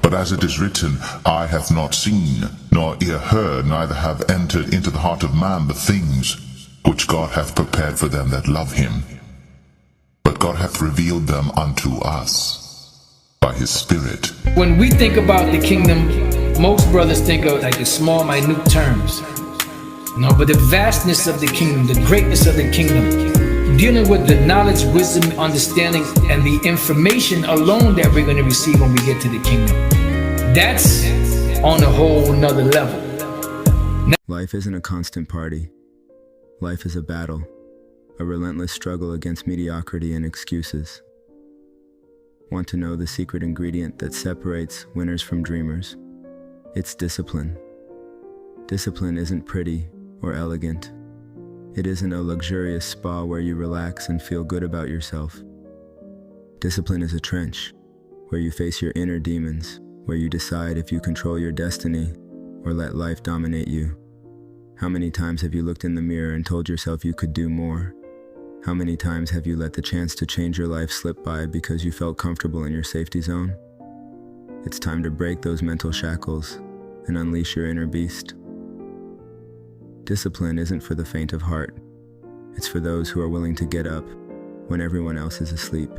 But as it is written, eye hath not seen, nor ear heard, neither have entered into the heart of man the things which God hath prepared for them that love him. But God hath revealed them unto us by his Spirit. When we think about the kingdom, most brothers think of like the small, minute terms. No, but the vastness of the kingdom, the greatness of the kingdom, dealing with the knowledge, wisdom, understanding, and the information alone that we're going to receive when we get to the kingdom. That's on a whole nother level. Life isn't a constant party. Life is a battle, a relentless struggle against mediocrity and excuses. Want to know the secret ingredient that separates winners from dreamers? It's discipline. Discipline isn't pretty or elegant. It isn't a luxurious spa where you relax and feel good about yourself. Discipline is a trench where you face your inner demons, where you decide if you control your destiny or let life dominate you. How many times have you looked in the mirror and told yourself you could do more? How many times have you let the chance to change your life slip by because you felt comfortable in your safety zone? It's time to break those mental shackles and unleash your inner beast. Discipline isn't for the faint of heart. It's for those who are willing to get up when everyone else is asleep.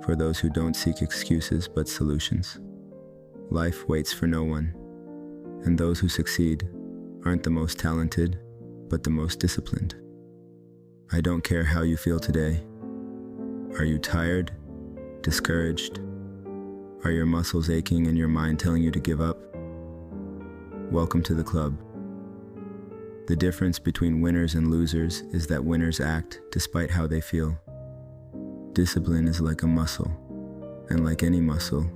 For those who don't seek excuses but solutions. Life waits for no one, and those who succeed aren't the most talented, but the most disciplined. I don't care how you feel today. Are you tired? Discouraged? Are your muscles aching and your mind telling you to give up? Welcome to the club. The difference between winners and losers is that winners act despite how they feel. Discipline is like a muscle, and like any muscle,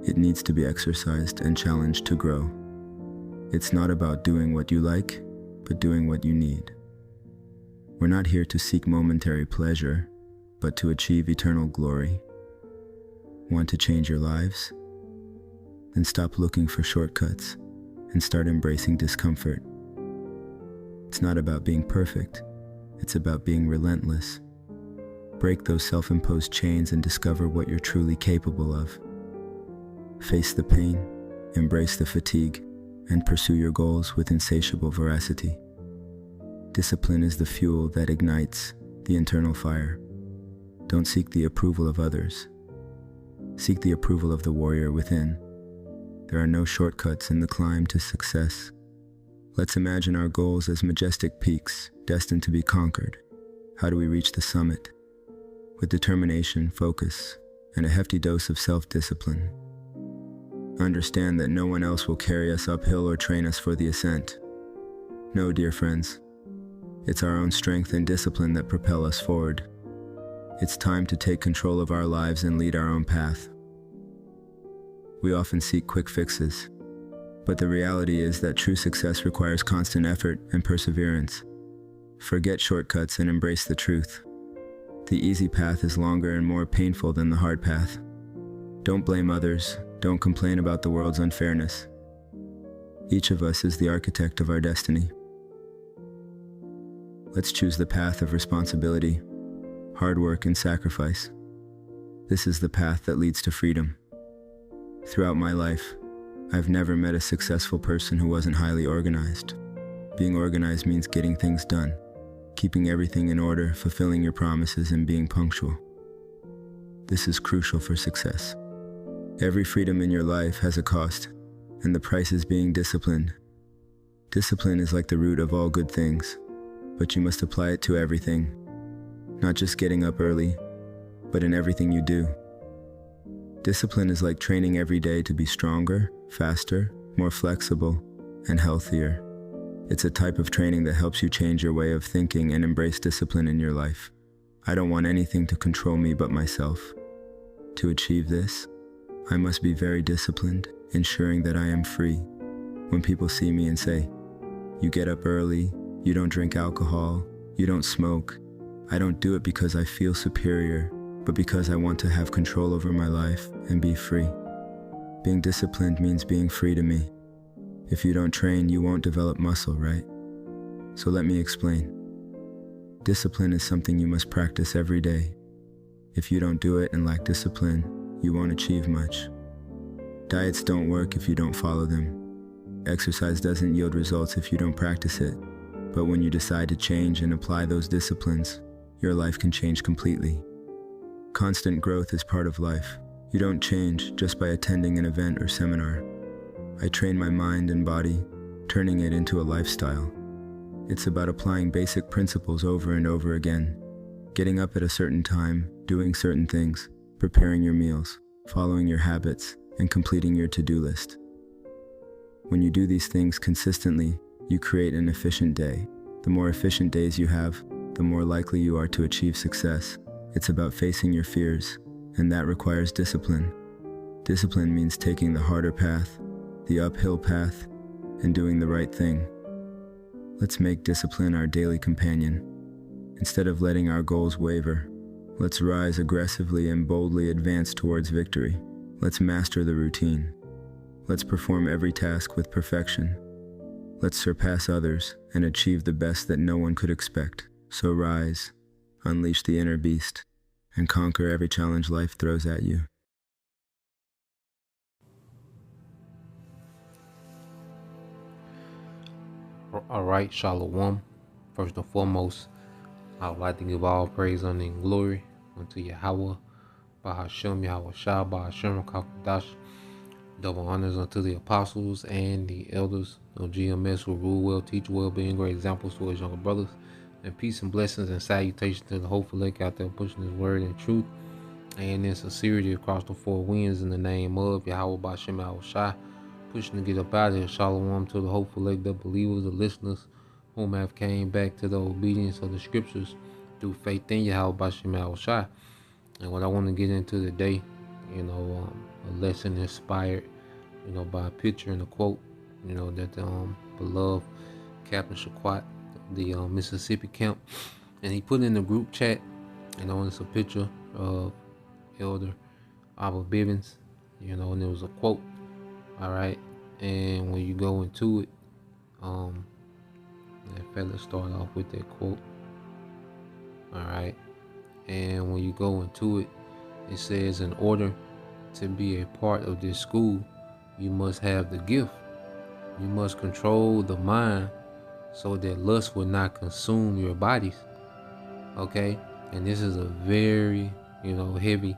it needs to be exercised and challenged to grow. It's not about doing what you like, but doing what you need. We're not here to seek momentary pleasure, but to achieve eternal glory. Want to change your lives? Then stop looking for shortcuts and start embracing discomfort. It's not about being perfect, it's about being relentless. Break those self-imposed chains and discover what you're truly capable of. Face the pain, embrace the fatigue, and pursue your goals with insatiable veracity. Discipline is the fuel that ignites the internal fire. Don't seek the approval of others. Seek the approval of the warrior within. There are no shortcuts in the climb to success. Let's imagine our goals as majestic peaks destined to be conquered. How do we reach the summit? With determination, focus, and a hefty dose of self-discipline. Understand that no one else will carry us uphill or train us for the ascent. No, dear friends, it's our own strength and discipline that propel us forward. It's time to take control of our lives and lead our own path. We often seek quick fixes, but the reality is that true success requires constant effort and perseverance. Forget shortcuts and embrace the truth. The easy path is longer and more painful than the hard path. Don't blame others. Don't complain about the world's unfairness. Each of us is the architect of our destiny. Let's choose the path of responsibility, hard work, and sacrifice. This is the path that leads to freedom. Throughout my life, I've never met a successful person who wasn't highly organized. Being organized means getting things done, keeping everything in order, fulfilling your promises, and being punctual. This is crucial for success. Every freedom in your life has a cost, and the price is being disciplined. Discipline is like the root of all good things, but you must apply it to everything, not just getting up early, but in everything you do. Discipline is like training every day to be stronger, faster, more flexible, and healthier. It's a type of training that helps you change your way of thinking and embrace discipline in your life. I don't want anything to control me but myself. To achieve this, I must be very disciplined, ensuring that I am free. When people see me and say, "You get up early, you don't drink alcohol, you don't smoke," I don't do it because I feel superior, but because I want to have control over my life and be free. Being disciplined means being free to me. If you don't train, you won't develop muscle, right? So let me explain. Discipline is something you must practice every day. If you don't do it and lack discipline, you won't achieve much. Diets don't work if you don't follow them. Exercise doesn't yield results if you don't practice it. But when you decide to change and apply those disciplines, your life can change completely. Constant growth is part of life. You don't change just by attending an event or seminar. I train my mind and body, turning it into a lifestyle. It's about applying basic principles over and over again. Getting up at a certain time, doing certain things, preparing your meals, following your habits, and completing your to-do list. When you do these things consistently, you create an efficient day. The more efficient days you have, the more likely you are to achieve success. It's about facing your fears, and that requires discipline. Discipline means taking the harder path, the uphill path, and doing the right thing. Let's make discipline our daily companion. Instead of letting our goals waver, let's rise aggressively and boldly advance towards victory. Let's master the routine. Let's perform every task with perfection. Let's surpass others and achieve the best that no one could expect. So rise, unleash the inner beast, and conquer every challenge life throws at you. All right, Shalom. First and foremost, I would like to give all praise, honor, and glory unto Yahweh, Bahashem, Yahweh Shah, Bahashem, Kakadash. Double honors unto the apostles and the elders of GMS who rule well, teach well, being great examples to his younger brothers. And peace and blessings and salutations to the hopeful lake out there pushing his word in truth and in sincerity across the four winds in the name of Yahweh Bahashem, Yahweh Shah. Pushing to get up out of here. Shalom to the hopeful lake, the believers, the listeners whom have came back to the obedience of the scriptures through faith in Yahweh Bahashem, Yahweh Shah. And what I want to get into today, a lesson inspired, by a picture and a quote, that the beloved Captain Shaquat, the Mississippi camp, and he put in the group chat, it's a picture of Elder Abba Bivens, and there was a quote, all right, and when you go into it, that fella start off with that quote, all right, and when you go into it, it says, in order to be a part of this school, you must have the gift. You must control the mind so that lust will not consume your bodies. Okay? And this is a very, heavy,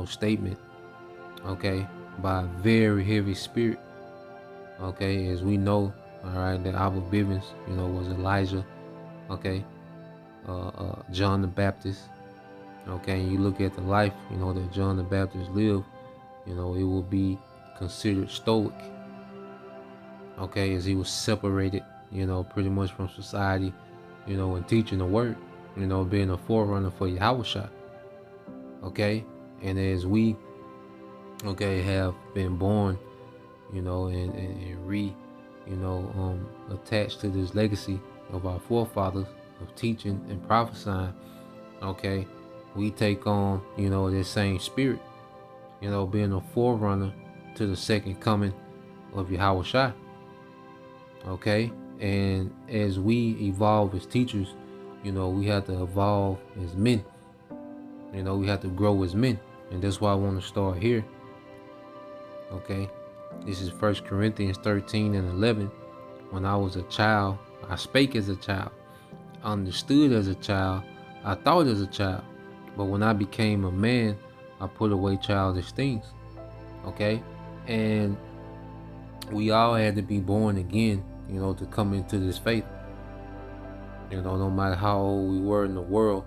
statement. Okay? By a very heavy spirit. Okay? As we know, all right, that Abba Bivens, was Elijah. Okay? John the Baptist. Okay? And you look at the life, that John the Baptist lived, it will be considered stoic. Okay? As he was separated, pretty much from society, and teaching the word, being a forerunner for Yahushua. Okay? And as we, have been born, and attached to this legacy of our forefathers of teaching and prophesying, okay, we take on, this same spirit, being a forerunner to the second coming of Yahushua. Okay? And as we evolve as teachers, we have to evolve as men. We have to grow as men. And that's why I want to start here. Okay? This is 1 Corinthians 13 and 11. When I was a child, I spake as a child, understood as a child, I thought as a child. But when I became a man, I put away childish things. Okay? And we all had to be born again, to come into this faith. No matter how old we were in the world,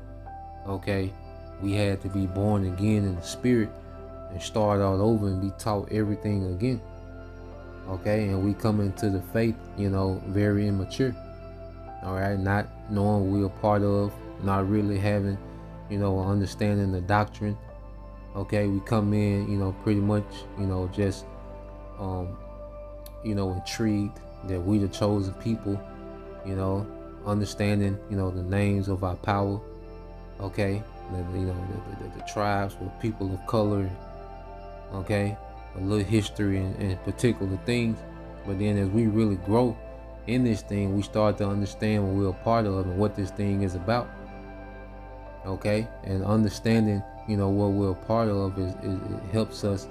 okay, we had to be born again in the spirit and start all over and be taught everything again. Okay, and we come into the faith, very immature. All right, not knowing we're a part of, not really having, understanding the doctrine. Okay, we come in, pretty much, just, intrigued that we the chosen people, understanding, the names of our power. Okay, the tribes were people of color. Okay, a little history and particular things. But then as we really grow in this thing, we start to understand what we're a part of and what this thing is about. Okay, and understanding, what we're a part of is it helps us,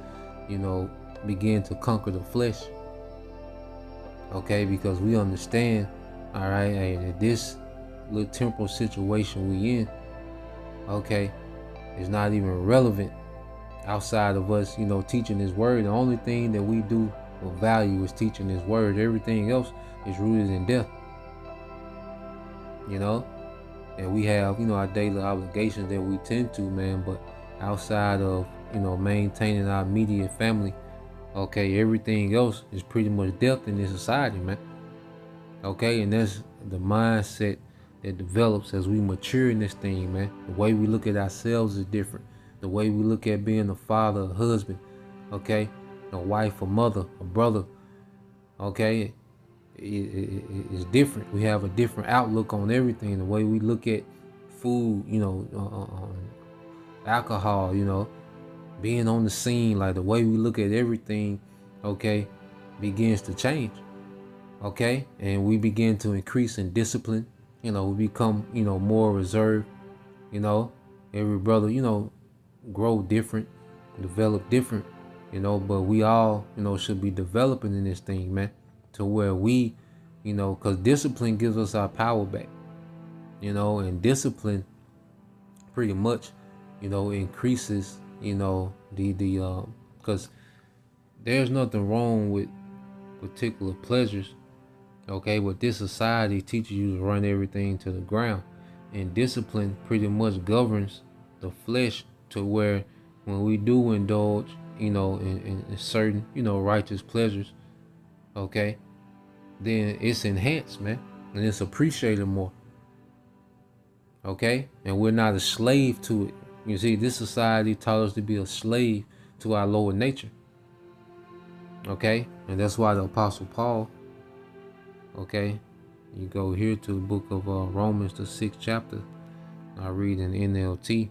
begin to conquer the flesh. Okay, because we understand, all right, hey, that this little temporal situation we in, okay, is not even relevant outside of us, teaching His word. The only thing that we do of value is teaching His word. Everything else is rooted in death. And we have, our daily obligations that we tend to, man, but outside of, maintaining our immediate family, okay, everything else is pretty much death in this society, man. Okay, and that's the mindset that develops as we mature in this thing, man. The way we look at ourselves is different. The way we look at being a father, a husband, okay, a wife, a mother, a brother, okay, it's different. We have a different outlook on everything. The way we look at food, alcohol, being on the scene, like the way we look at everything, okay, begins to change, okay, and we begin to increase in discipline. We become, more reserved. Every brother, grow different, develop different, but we all, should be developing in this thing, man, to where we, because discipline gives us our power back, and discipline pretty much, increases, because there's nothing wrong with particular pleasures, okay, but this society teaches you to run everything to the ground, and discipline pretty much governs the flesh to where when we do indulge, in certain, righteous pleasures, okay, then it's enhanced, man, and it's appreciated more, okay, and we're not a slave to it. You see, this society taught us to be a slave to our lower nature, okay, and that's why the Apostle Paul, okay, you go here to the book of Romans, the 6th chapter. I read in NLT.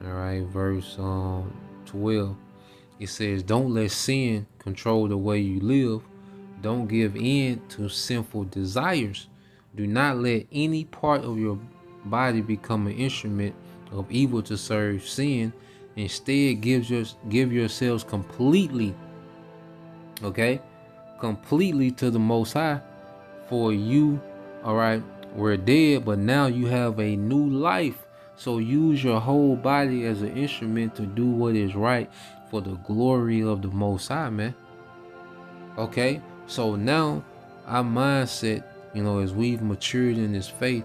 All right, verse 12. It says, "Don't let sin control the way you live. Don't give in to sinful desires. Do not let any part of your body become an instrument of evil to serve sin. Instead, give yourselves completely, okay, completely to the Most High. For you, all right, were dead, but now you have a new life. So use your whole body as an instrument to do what is right for the glory of the Most High, man." Okay, so now our mindset, as we've matured in this faith,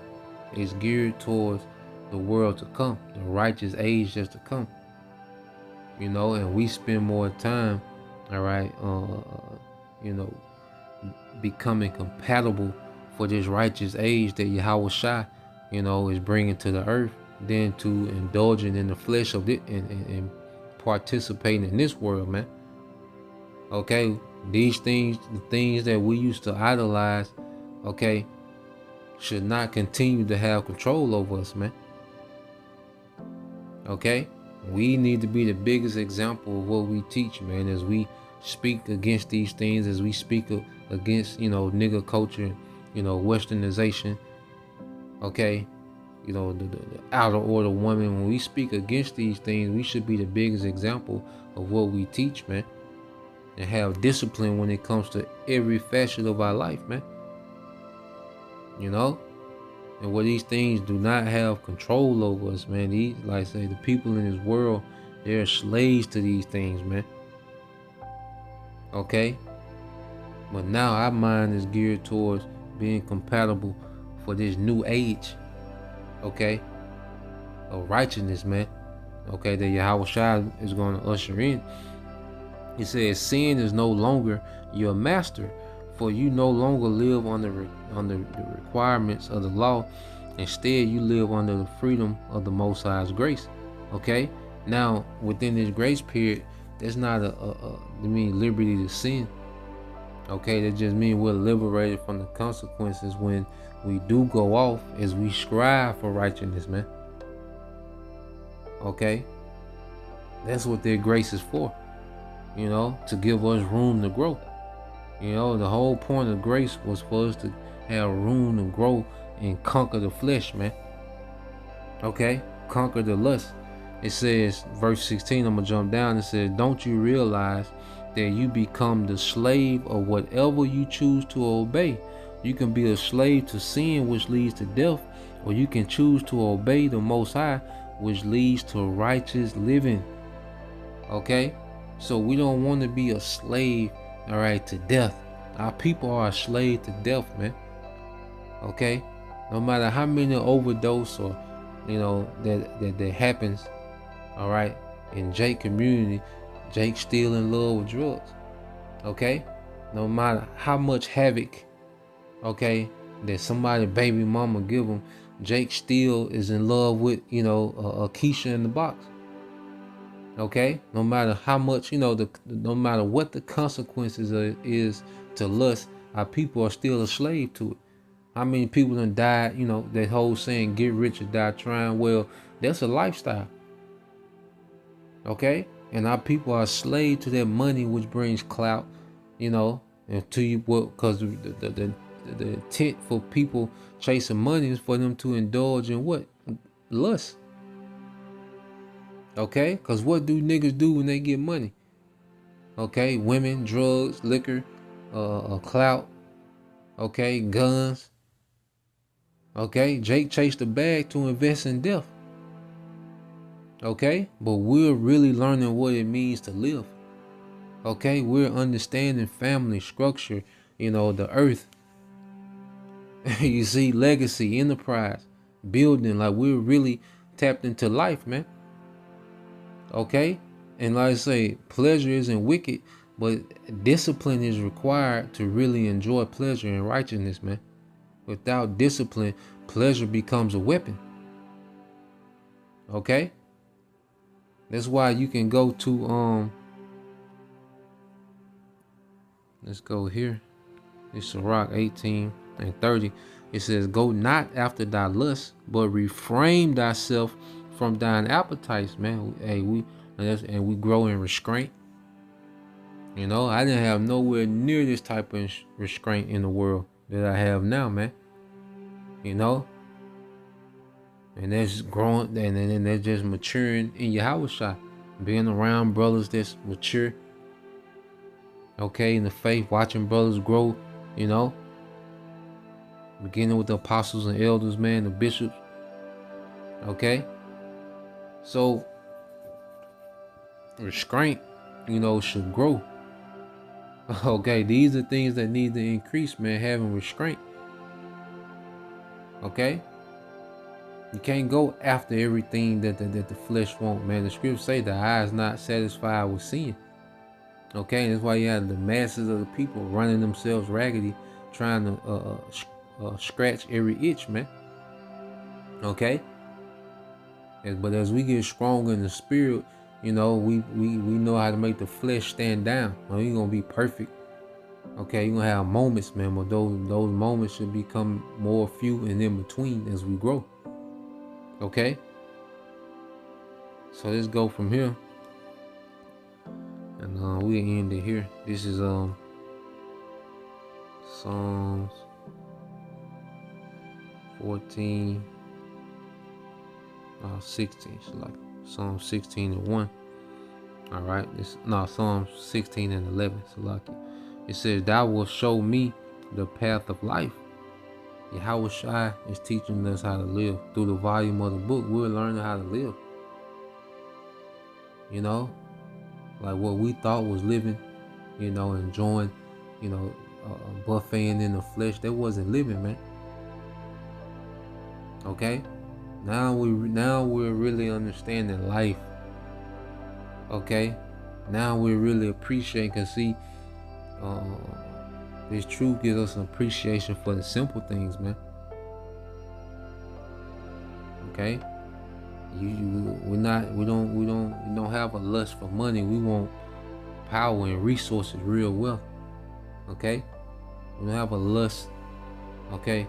is geared towards the world to come, the righteous age that's to come. And we spend more time, all right, becoming compatible for this righteous age that Yahweh Shai, is bringing to the earth, than to indulging in the flesh of it and participating in this world, man. Okay, these things, the things that we used to idolize, okay, should not continue to have control over us, man. Okay, we need to be the biggest example of what we teach, man, as we speak against these things, as we speak against, nigger culture, westernization, okay, the outer order woman. When we speak against these things, we should be the biggest example of what we teach, man, and have discipline when it comes to every facet of our life, man. And where these things do not have control over us, man. These, like I say, the people in this world, they're slaves to these things, man. Okay? But now our mind is geared towards being compatible for this new age, okay, of righteousness, man. Okay, that Yahweh Shai is going to usher in. It says, "Sin is no longer your master, for you no longer live under the requirements of the law. Instead, you live under the freedom of the Most High's grace." Okay, now within this grace period, there's not liberty to sin. Okay, that just means we're liberated from the consequences when we do go off, as we strive for righteousness, man. Okay, that's what their grace is for, to give us room to grow. The whole point of grace was for us to have room to grow and conquer the flesh, man. Okay, conquer the lust. It says, verse 16, I'm gonna jump down. It says, don't you realize that you become the slave of whatever you choose to obey? You can be a slave to sin, which leads to death, or you can choose to obey the Most High, which leads to righteous living. Okay, so we don't want to be a slave, all right, to death. Our people are a slave to death, man. Okay, no matter how many overdose or that happens, all right, in Jake community, Jake's still in love with drugs. Okay, no matter how much havoc, okay, that somebody baby mama give him, Jake still is in love with a Keisha in the box. Okay, no matter how much no matter what the consequences is to lust, our people are still a slave to it. How many people done died? That whole saying, "Get rich or die trying." Well, that's a lifestyle. Okay, and our people are slave to that money, which brings clout. And to you, because the intent for people chasing money is for them to indulge in what? Lust. Okay, because what do niggas do when they get money? Okay, women, drugs, liquor, clout, okay, guns. Okay, Jake chased the bag to invest in death. Okay, but we're really learning what it means to live. Okay, we're understanding family structure, the earth. You see, legacy, enterprise, building, like we're really tapped into life, man. Okay, and like I say, pleasure isn't wicked, but discipline is required to really enjoy pleasure and righteousness, man. Without discipline, pleasure becomes a weapon. Okay, that's why you can go to let's go here. It's Sirach 18:30. It says, "Go not after thy lust, but refrain thyself from thine appetites." Man, hey, we grow in restraint. I didn't have nowhere near this type of restraint in the world that I have now, man. And that's growing, and that's just maturing in your house shot, being around brothers that's mature. Okay, in the faith, watching brothers grow. Beginning with the apostles and elders, man, the bishops. Okay, so restraint, should grow. Okay, these are things that need to increase, man, having restraint. Okay, you can't go after everything that the flesh wants, man. The scriptures say the eye is not satisfied with sin. Okay, that's why you have the masses of the people running themselves raggedy, trying to scratch every itch, man. Okay, but as we get stronger in the spirit, we know how to make the flesh stand down. We ain't gonna be perfect. Okay, you're gonna have moments, man, but those moments should become more few and in between as we grow. Okay, so let's go from here, and we end it here. This is Psalms 14, 16. So like Psalm 16:1. All right, Psalm 16:11. So like it says, "Thou wilt show me the path of life." Yahweh Shai is teaching us how to live through the volume of the book. We're learning how to live. Like what we thought was living, enjoying, buffeting in the flesh. That wasn't living, man. Okay, now we're really understanding life. Okay, now we're really appreciating, cause see, this truth gives us an appreciation for the simple things, man. Okay, we don't have a lust for money. We want power and resources, real wealth. Okay, we don't have a lust. Okay,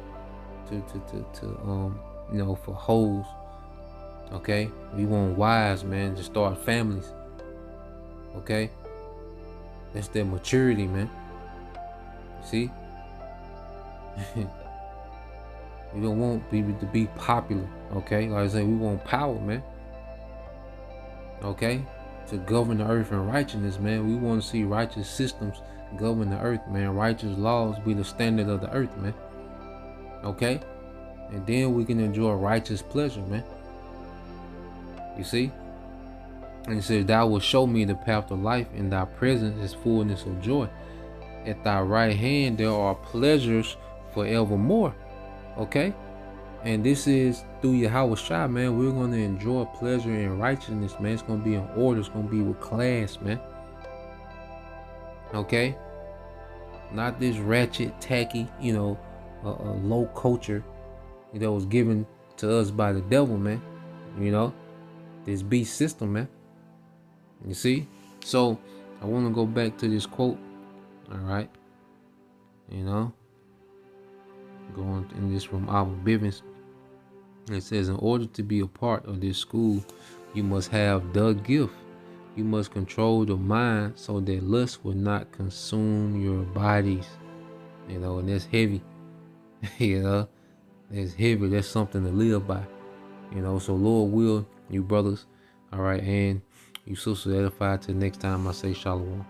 for hoes. Okay, we want wives, man, to start families. Okay, that's their maturity, man. See, we don't want people to be popular. Okay, like I say, we want power, man. okay, to govern the earth in righteousness, man. We want to see righteous systems govern the earth, man. Righteous laws be the standard of the earth, man. Okay? And then we can enjoy righteous pleasure, man. You see? And he says, thou wilt show me the path of life, in thy presence is fullness of joy. At thy right hand there are pleasures forevermore. Okay? And this is through Yahweh Shai, man. We're going to enjoy pleasure and righteousness, man. It's going to be in order. It's going to be with class, man. Okay? Not this ratchet, tacky, low culture that was given to us by the devil, man. This beast system, man. You see? So, I want to go back to this quote. All right? Going in this from Abba Bivens. It says, in order to be a part of this school, you must have the gift. You must control the mind so that lust will not consume your bodies. And that's heavy. That's heavy. That's something to live by. So Lord will, you brothers, all right, and you sisters edified. Till next time, I say shalom.